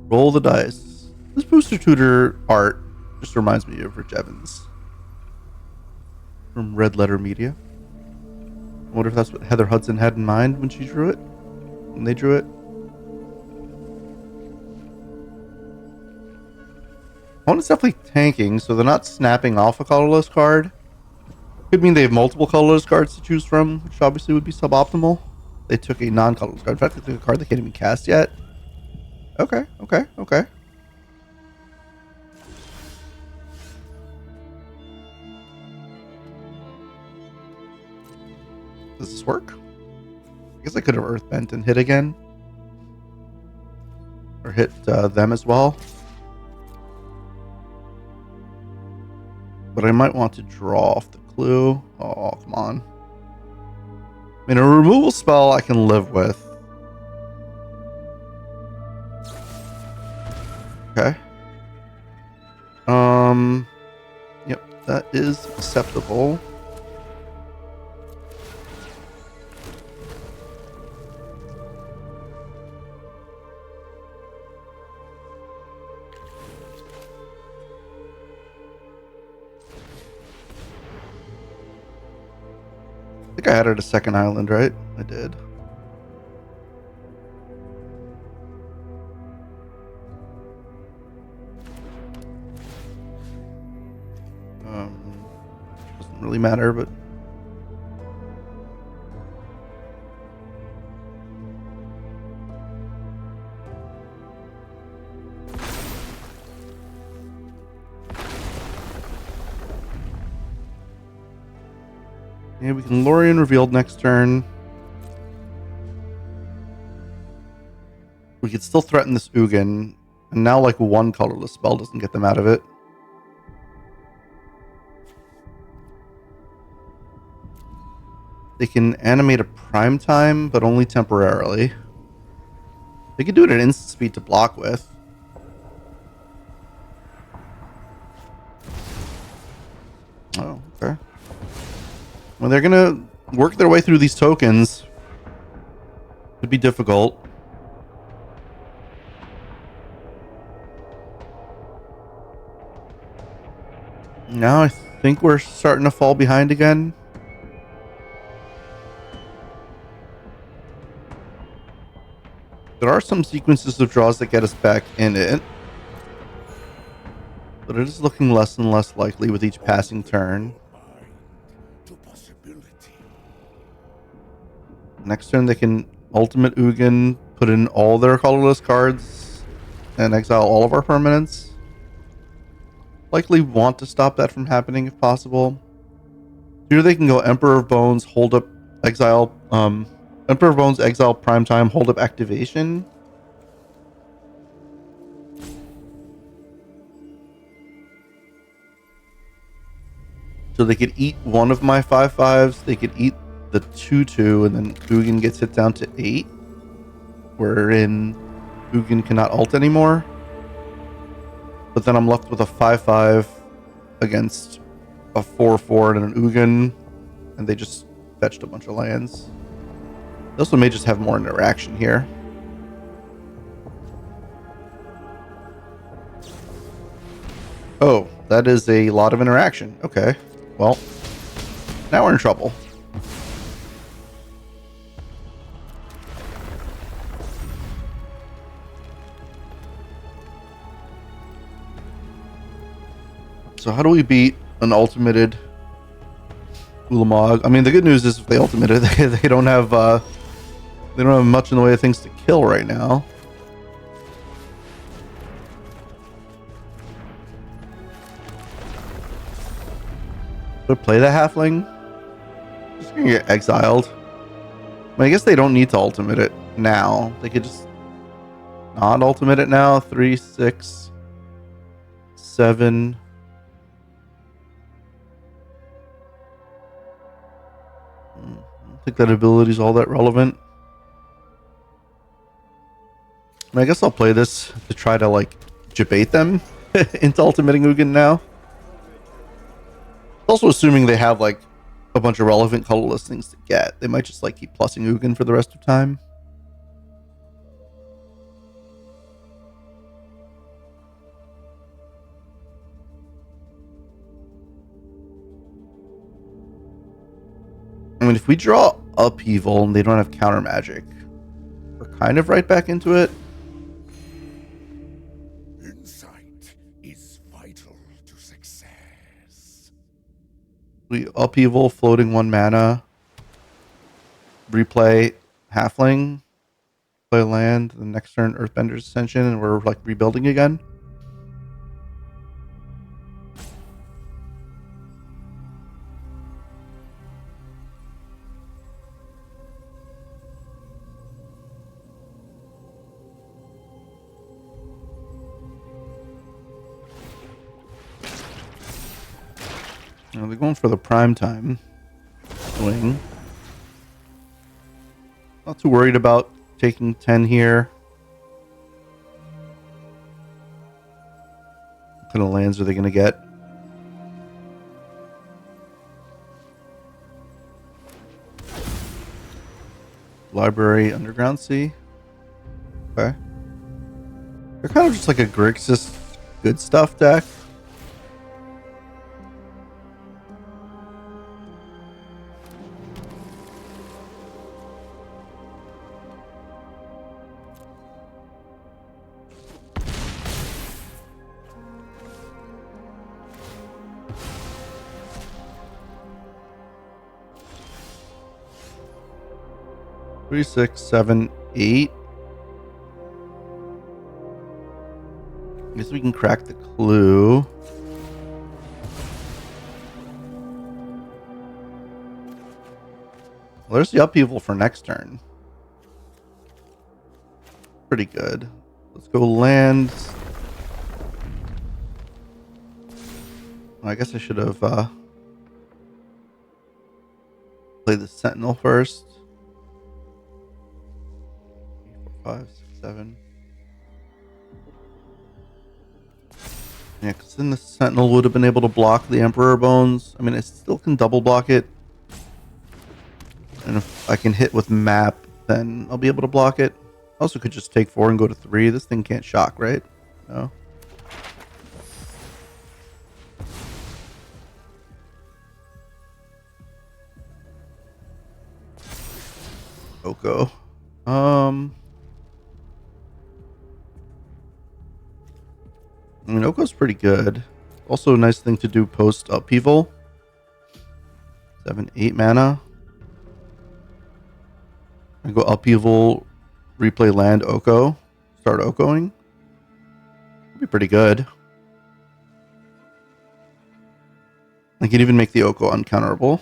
Roll the dice. This Booster Tutor art just reminds me of Rich Evans from Red Letter Media. I wonder if that's what Heather Hudson had in mind when she drew it, when they drew it. Opponent's definitely tanking, so they're not snapping off a colorless card. Could mean they have multiple colorless cards to choose from, which obviously would be suboptimal. They took a non-colorless card. In fact, they took a card they can't even cast yet. Okay. Does this work? I guess I could have Earthbent and hit again. Or hit them as well. But I might want to draw off the clue. Oh, come on. I mean, a removal spell I can live with. Okay. Yep, that is acceptable. I think I added a second island, right? I did. Doesn't really matter, but yeah, we can Lorien Revealed next turn. We could still threaten this Ugin, and now like one colorless spell doesn't get them out of it. They can animate a prime time, but only temporarily. They could do it at instant speed to block with. Oh, okay. Well, they're gonna work their way through these tokens. Could be difficult. Now I think we're starting to fall behind again. There are some sequences of draws that get us back in it, but it is looking less and less likely with each passing turn.
To possibility.
Next turn they can Ultimate Ugin, put in all their colorless cards, and exile all of our permanents. Likely want to stop that from happening if possible. Here they can go Emperor of Bones, hold up, exile, Emperor of Bones, exile, primetime, hold up activation. So they could eat one of my 5/5s, they could eat the 2/2, and then Ugin gets hit down to 8, wherein Ugin cannot ult anymore. But then I'm left with a 5/5 against a 4/4 and an Ugin, and they just fetched a bunch of lands. They also may just have more interaction here. Oh, that is a lot of interaction. Okay, well, now we're in trouble. So how do we beat an ultimated Ulamog. I mean, the good news is if they ultimate it, they don't have much in the way of things to kill right now. But play the halfling. Just gonna get exiled. I mean, I guess they don't need to ultimate it now. They could just not ultimate it now. 3, 6, 7. I don't think that ability is all that relevant. I mean, I guess I'll play this to try to like debate them into ultimating Ugin now. Also assuming they have like a bunch of relevant colorless things to get. They might just like keep plussing Ugin for the rest of time. I mean, if we draw Upheaval and they don't have counter magic, we're kind of right back into it.
Insight is vital to success.
We Upheaval, floating 1 mana, replay Halfling, play land, the next turn Earthbender's Ascension, and we're like rebuilding again. Now they're going for the prime time swing. Not too worried about taking 10 here. What kind of lands are they going to get? Library, Underground Sea. Okay. They're kind of just like a Grixis good stuff deck. Three, 6, 7, 8. I guess we can crack the clue. Well, there's the Upheaval for next turn. Pretty good. Let's go land. Well, I guess I should have played the Sentinel first. 5, 6, 7. Yeah, because then the Sentinel would have been able to block the Emperor Bones. I mean, I still can double block it. And if I can hit with map, then I'll be able to block it. I also could just take 4 and go to 3. This thing can't shock, right? No. Oko. I mean, Oko's pretty good. Also a nice thing to do post Upheaval. 7, 8 mana. I go Upheaval, replay land Oko, start Okoing. That'd be pretty good. I can even make the Oko uncounterable.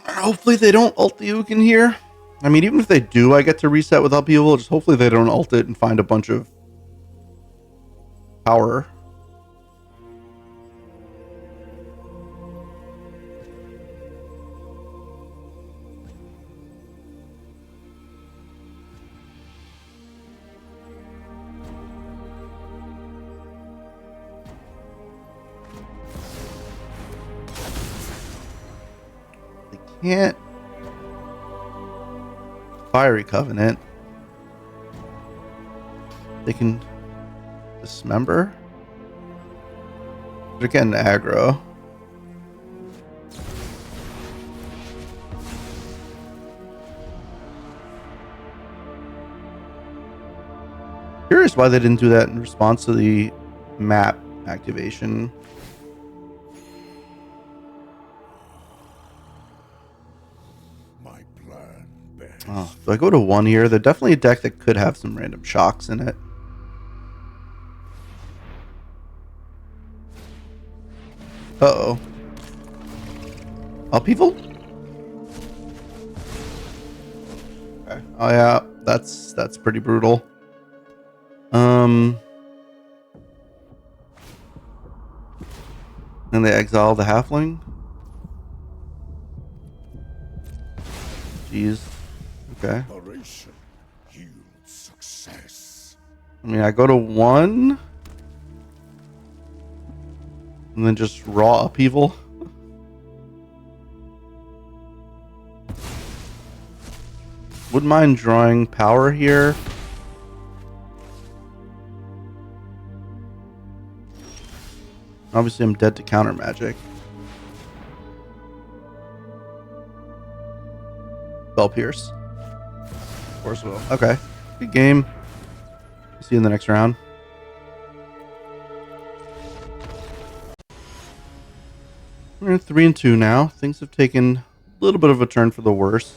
Hopefully they don't ult the Ugin here. I mean, even if they do, I get to reset with Upheaval. Just hopefully they don't ult it and find a bunch of power. They can't Fiery Covenant. They can dismember. They're getting aggro. why they didn't do that in response to the map activation.
My plan bears.
Oh, do I go to 1 here? They're definitely a deck that could have some random shocks in it. Uh-oh. Upheaval? Okay. Oh yeah, that's pretty brutal. And they exile the halfling. Jeez. Okay.
Preparation yields success.
I mean, I go to 1 and then just raw upheaval. Wouldn't mind drawing power here. Obviously, I'm dead to counter magic. Spell Pierce. Of course will. Okay. Good game. See you in the next round. We're in 3-2 now. Things have taken a little bit of a turn for the worse.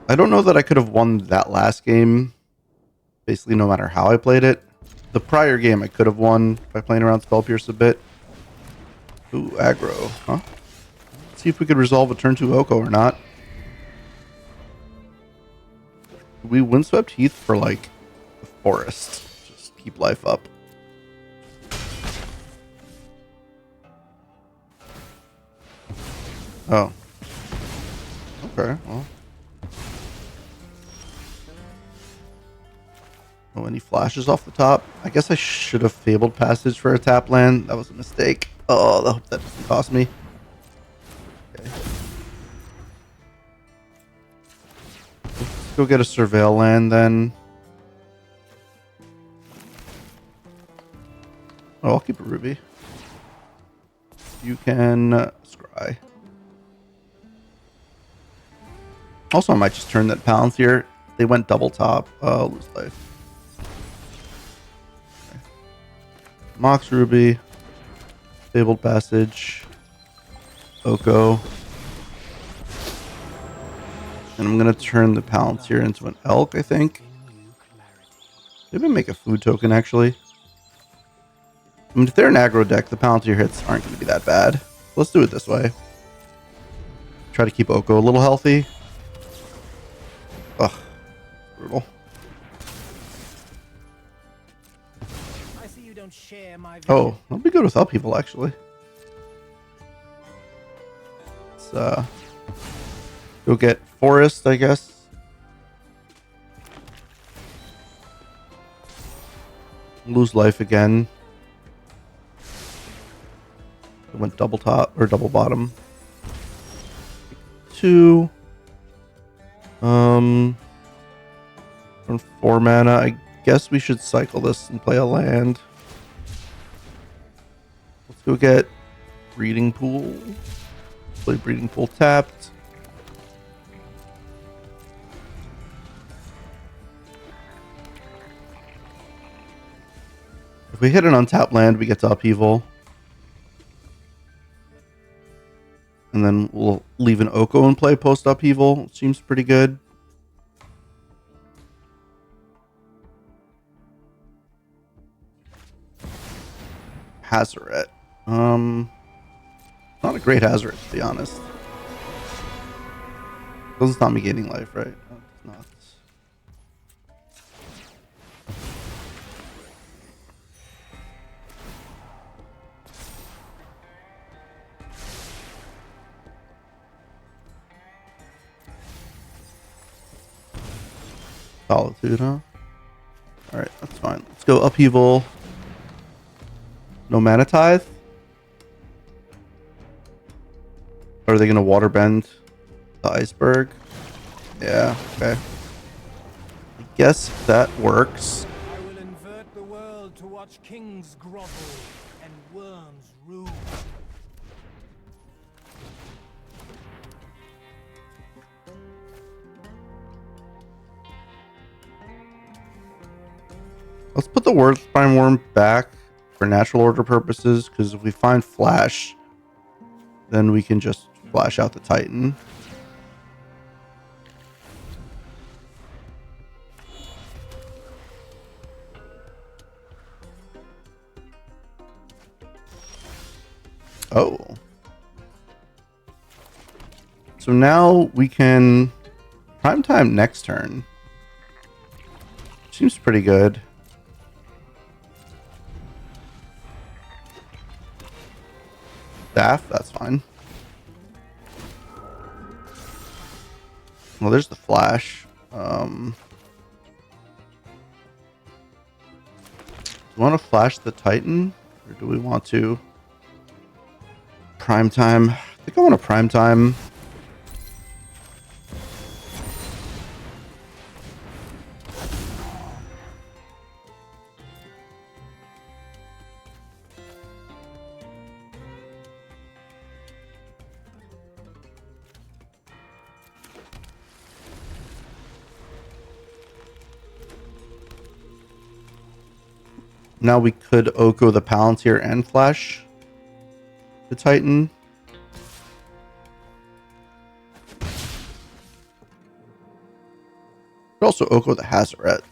I don't know that I could have won that last game, basically no matter how I played it. The prior game I could have won by playing around Spell Pierce a bit. Ooh, aggro, huh? Let's see if we could resolve a turn 2 Oko or not. We windswept Heath for like the forest. Just keep life up. Oh. Okay, well. Oh, any flashes off the top? I guess I should have Fabled Passage for a tap land. That was a mistake. Oh, I hope that doesn't cost me. Okay. Let's go get a Surveil land then. Oh, I'll keep a Ruby. You can scry. Also, I might just turn that Palantir. They went double top. Lose life. Okay. Mox Ruby. Fabled Passage. Oko. And I'm going to turn the Palantir into an Elk, I think. Maybe make a food token, actually. I mean, if they're an aggro deck, the Palantir hits aren't going to be that bad. Let's do it this way. Try to keep Oko a little healthy. Ugh. Brutal.
I see you don't share my vision.
Oh, that'll be good with Upheaval, actually. Let's go get Forest, I guess. Lose life again. It went double top or double bottom. 2. From 4 mana, I guess we should cycle this and play a land. Let's go get Breeding Pool. Play Breeding Pool tapped. If we hit an untapped land, we get to Upheaval. And then we'll leave an Oko in play post Upheaval. Seems pretty good. Hazoret. Not a great Hazoret, to be honest. Doesn't stop me gaining life, right? No, it's not. Solitude, huh? Alright, that's fine. Let's go Upheaval. No Mana Tithe? Or are they going to Waterbend the Iceberg? Yeah, okay. I guess that works.
I will invert the world to watch kings grovel and worms rule.
Let's put the Worldspine Wurm back for natural order purposes, because if we find Flash, then we can just flash out the Titan. Oh. So now we can prime time next turn. Seems pretty good. Staff, that's fine. Well, there's the Flash. Do we want to flash the Titan? Or do we want to prime time? I think I want to prime time. Now we could Oko the Palantir and flash the Titan. Could also Oko the Hazaret.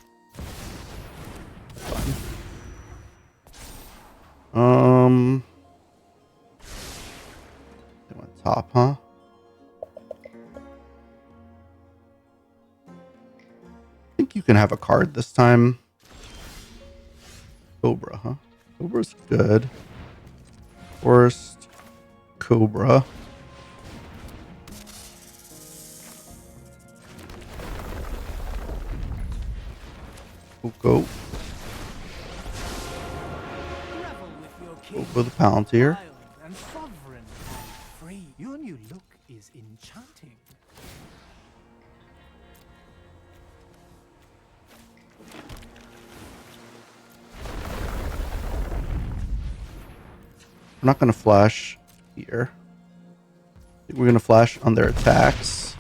They went top, huh? I think you can have a card this time. Cobra, huh? Cobra's good. Forest, Cobra. Oko. Oko the Palantir.
And sovereign and free. Your new look is enchanting.
We're not going to flash here. I think we're going to flash on their attacks.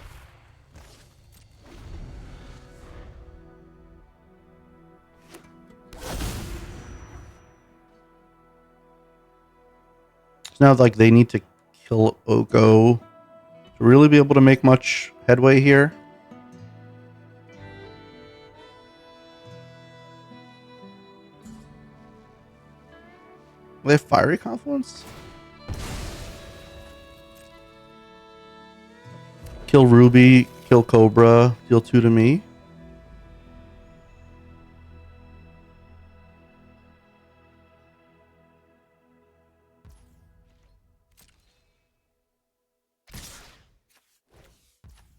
So now, like, they need to kill Oko to really be able to make much headway here. They have Fiery Confluence? Kill Ruby, kill Cobra, deal 2 to me.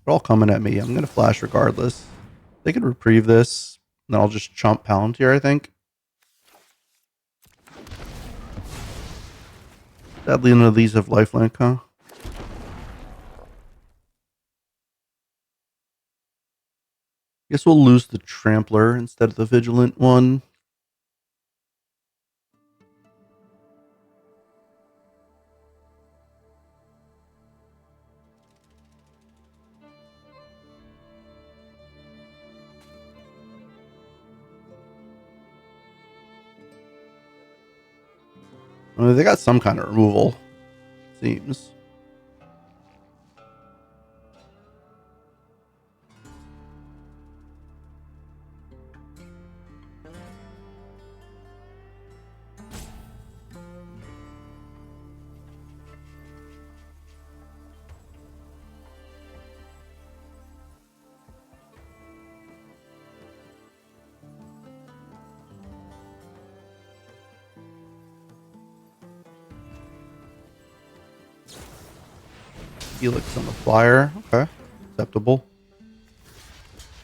They're all coming at me. I'm going to flash regardless. They could reprieve this. And then I'll just chomp Palantir, I think. Sadly, none of these have lifelink, huh? Guess we'll lose the Trampler instead of the Vigilant one. I mean, they got some kind of removal, seems. Helix on the flyer. Okay. Acceptable.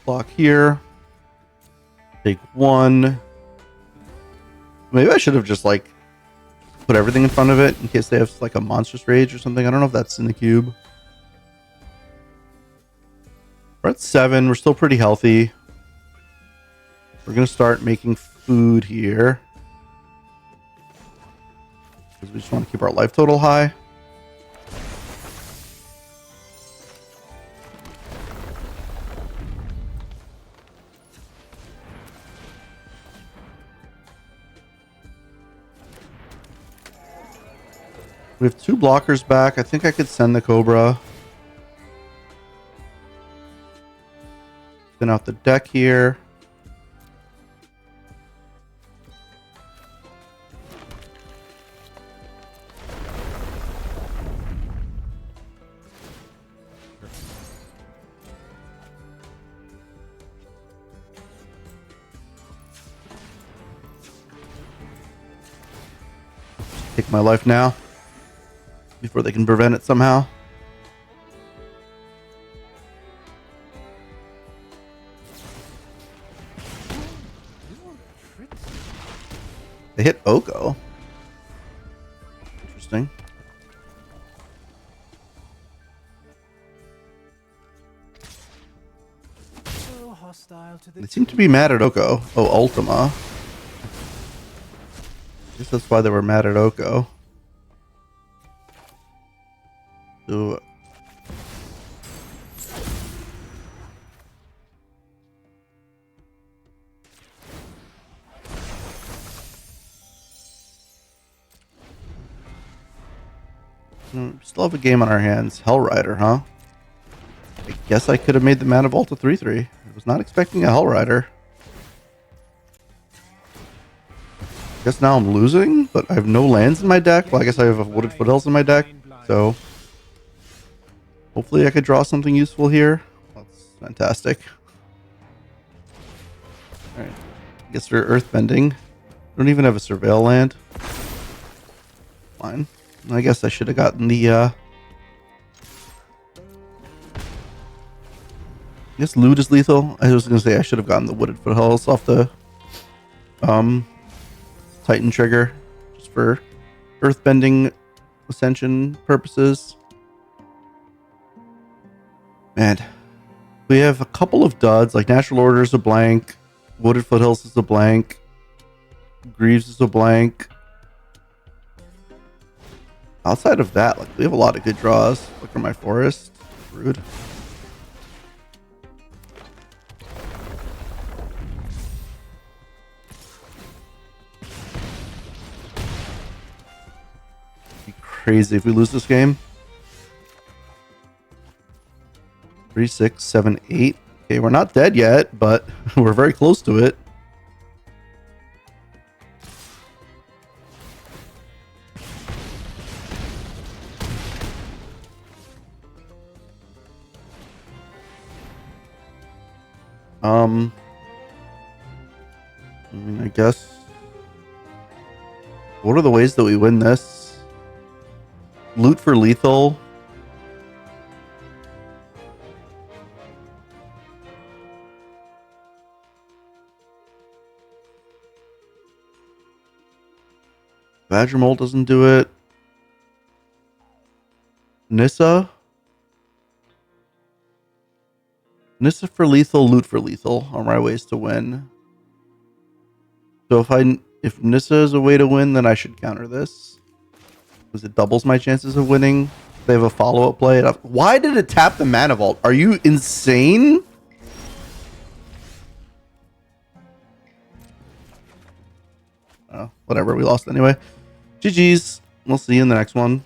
Block here. Take 1. Maybe I should have just, like, put everything in front of it in case they have, like, a Monstrous Rage or something. I don't know if that's in the cube. We're at 7. We're still pretty healthy. We're going to start making food here, because we just want to keep our life total high. We have 2 blockers back. I think I could send the Cobra. Spin out the deck here. Take my life now before they can prevent it somehow. They hit Oko. Interesting.
So hostile to the
They seem to be mad at Oko. Oh, Ultima. I guess that's why they were mad at Oko. So, still have a game on our hands. Hellrider, huh? I guess I could have made the Mana Vault a 3/3. I was not expecting a Hellrider. Guess now I'm losing, but I have no lands in my deck. Well, I guess I have a Wooded Foothills in my deck, so hopefully I could draw something useful here. That's fantastic. Alright. I guess we're Earthbending. Don't even have a Surveil land. Fine. I guess I should have gotten the I guess loot is lethal. I was gonna say I should have gotten the Wooded Foothills off the Titan trigger just for Earthbending Ascension purposes. Man, we have a couple of duds, like Natural Order is a blank, Wooded Foothills is a blank, Greaves is a blank. Outside of that, like we have a lot of good draws. Look at my forest. Rude. Be crazy if we lose this game. 3, 6, 7, 8. Okay, we're not dead yet, but we're very close to it. I mean, I guess. What are the ways that we win this? Loot for lethal. Badger Mole doesn't do it. Nissa? Nissa for lethal, loot for lethal are my ways to win. So if Nissa is a way to win, then I should counter this. Because it doubles my chances of winning. They have a follow-up play. Why did it tap the Mana Vault? Are you insane? Oh, whatever, we lost anyway. GG's. We'll see you in the next one.